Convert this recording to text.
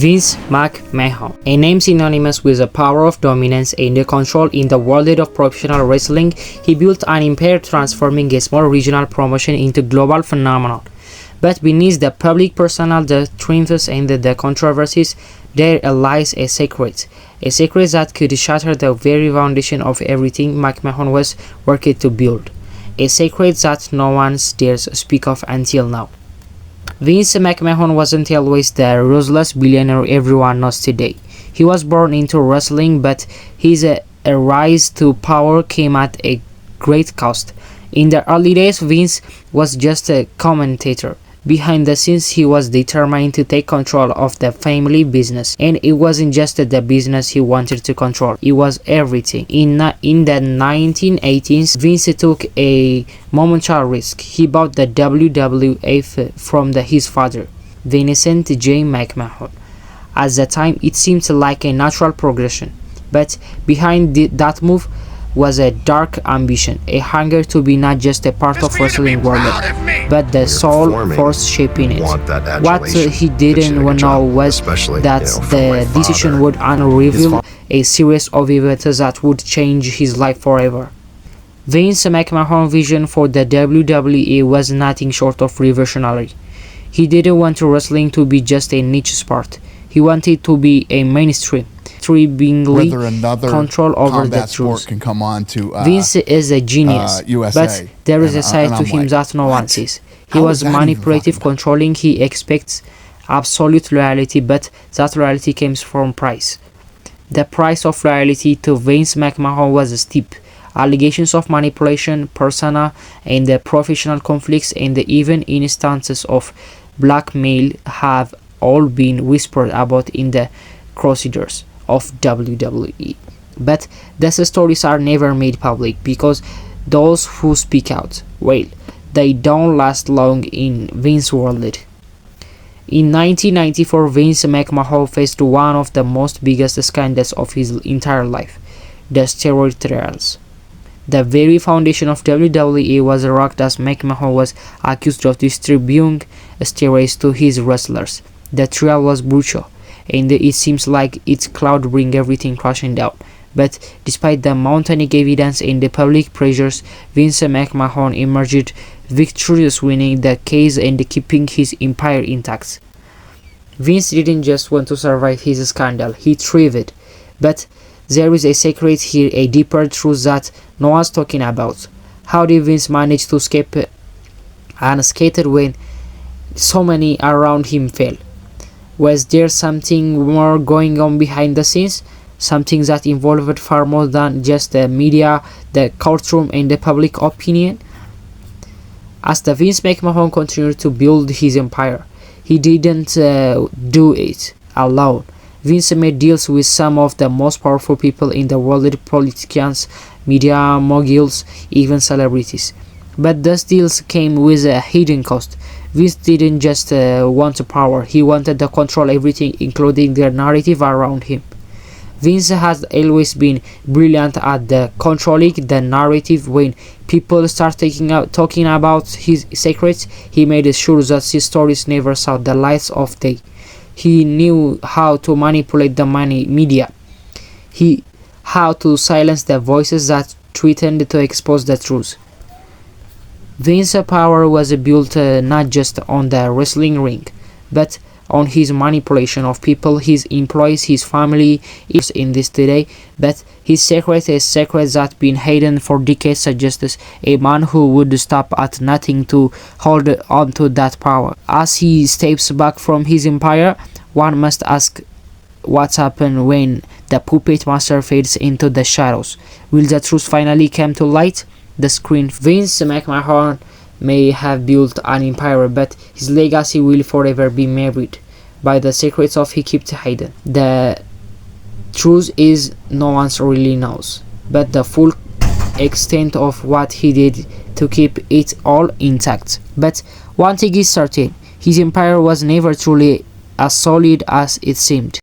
Vince McMahon, a name synonymous with the power of dominance and the control in the world of professional wrestling. He built an empire, transforming a small regional promotion into global phenomenon. But beneath the public persona, the triumphs and the controversies, there lies a secret that could shatter the very foundation of everything McMahon was working to build. A secret that no one dares speak of until now. Vince McMahon wasn't always the ruthless billionaire everyone knows today. He was born into wrestling, but his rise to power came at a great cost. In the early days, Vince was just a commentator. Behind the scenes, he was determined to take control of the family business, and it wasn't just the business he wanted to control, it was everything. In the 1980s, Vince took a monumental risk. He bought the WWF from his father, Vincent J. McMahon. At the time, it seemed like a natural progression, but behind that move was a dark ambition, a hunger to be not just a part of wrestling world, but the sole force shaping it. What he didn't know was that the decision would unravel a series of events that would change his life forever. Vince McMahon's vision for the WWE was nothing short of revolutionary. He didn't want wrestling to be just a niche sport. He wanted to be a mainstream, thrivingly control over the truth. Vince is a genius, but there is a side to him that no one sees. He was manipulative, controlling. He expects absolute loyalty, but that loyalty comes from price. The price of loyalty to Vince McMahon was steep. Allegations of manipulation, persona, and the professional conflicts, and even instances of blackmail have all been whispered about in the crusaders of WWE. But these stories are never made public because those who speak out, well, they don't last long in Vince's world. In 1994, Vince McMahon faced one of the most biggest scandals of his entire life, the steroid trials. The very foundation of WWE was rocked as McMahon was accused of distributing steroids to his wrestlers. The trial was brutal, and it seems like its cloud bring everything crashing down. But despite the mounting evidence and the public pressures, Vince McMahon emerged victorious, winning the case and keeping his empire intact. Vince didn't just want to survive his scandal, he thrived. But there is a secret here, a deeper truth that no one's talking about. How did Vince manage to escape unscathed when so many around him fell? Was there something more going on behind the scenes? Something that involved far more than just the media, the courtroom, and the public opinion? As the Vince McMahon continued to build his empire, he didn't do it alone. Vince made deals with some of the most powerful people in the world, politicians, media moguls, even celebrities. But those deals came with a hidden cost. Vince didn't just want power, he wanted to control everything, including the narrative around him. Vince has always been brilliant at controlling the narrative. When people start talking about his secrets, he made sure that his stories never saw the light of day. He knew how to manipulate the media. How to silence the voices that threatened to expose the truth. Vince's power was built not just on the wrestling ring, but on his manipulation of people, his employees, his family is in this today. But his secret is secret that's been hidden for decades, suggests a man who would stop at nothing to hold on to that power. As he steps back from his empire, one must ask, what's happened when the puppet master fades into the shadows? Will the truth finally come to light? The screen. Vince McMahon may have built an empire, but his legacy will forever be marred by the secrets of he kept hidden. The truth is no one really knows, but the full extent of what he did to keep it all intact. But one thing is certain, his empire was never truly as solid as it seemed.